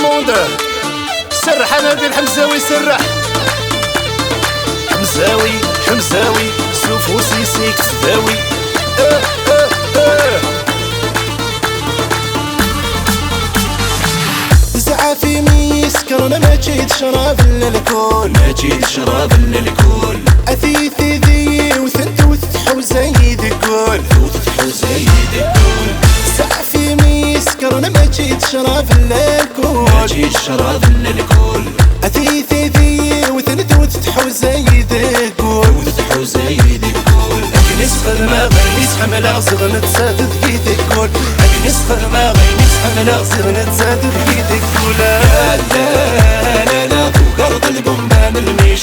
الموند سرح انا بين حمزاوي سرح حمزاوي حمزاوي سوفو سيسي كسداوي زعافي ميسكر انا ما جيت شراب الا الكل ما جيت شراب الا الكل اثيثي ذي وثنتوث وزايد الكل وزايد الكل زعافي ميسكر انا ما جيت شراب الا الكل ما جيت شراب الا الكل اثيثي ذي وثنتوث وزايد الكل وزايد الكل نسخر ما غير حمل صغر نتسادد في الكل نسخر ما غير حمل صغر نتسادد في الكل لا لا لا فوق ارض القنبان الميش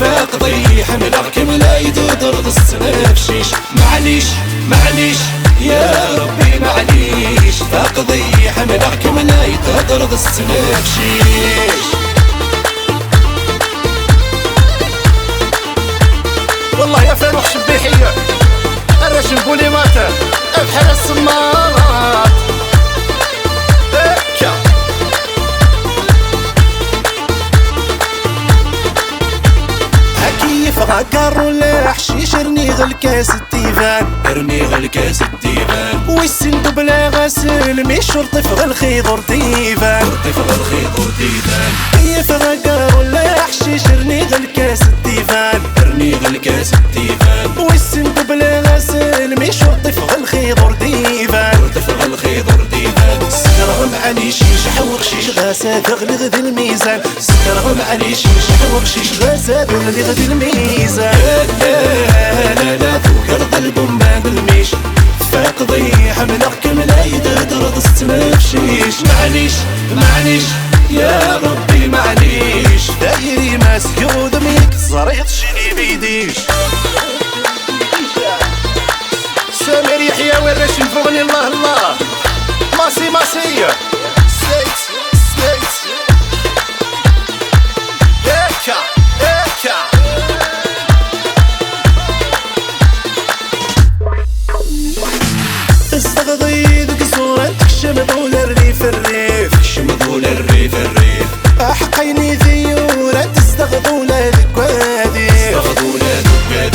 فاقضي حمل كملا يدرض السنة شيش معليش معليش يا ربي معليش فاقضي حمل كملا يدرض السنة شيش والله يا فاروق شبيحية الرجل بولي ماتا بحال السمارات هكا هكيف غاكر ولا حشيش ارني غل كاس التيفان ارني غل كاس الديفان والسندو بلا غسل مش شرطف غل خيضر ديفان طيف غل خيضر ديفان كيف غاكر ولا حشيش ارني غل كاس التيفان ارني غل كاس الديفان والسندو بلا غسل مش شرطف غل خيضر ديفان طيف غل خيضر ديفان سكرهم علي شيش حور شيش غاسا تغلي غدي الميزان سكرهم علي شيش حور شيش غاسا تغلي غدي الميزان لا لا لا فوق ارض القنبان الميش فاقضي حملك كملا يدرض السنفشيش معليش معليش يا ربي معليش دايري مسيود ميك زريط شني بيديش سامر يحيى والرشم فوقني الله الله ماسي ماسي سليت سليت هكا هكا تستغضي ذك صورة شمذول الريف الريف شمذول الريف الريف أحقيني ذيورة تستغضول ذك واديف استغضول ذك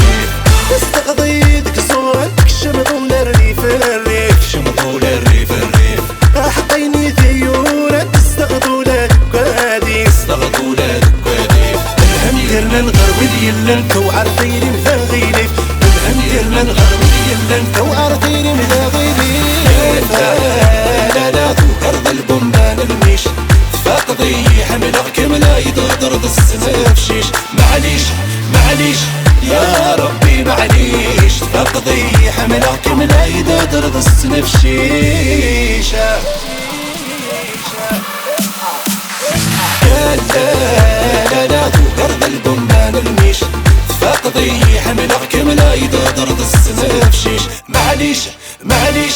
تستغضي ذك صورة شمذول الريف الريف شمذول الريف الريف أحقيني ذيورة تستغضول ذك واديف استغضول ذك الهم ديرنا الغرب ديالنا انتو عارفين مثاغيليف الهم ديالنا الغرب ديالنا انتو عارفين مثاغيليف لا لا فوق ارض القنبان الميش فاقضي حملك كملا يدرض السنة شيش معليش معليش يا ربي معليش فاقضي حملك كملا يدرض السنة شيش لا لا فوق ارض القنبان الميش فاقضي حملك كملا يدرض السنة شيش معليش معليش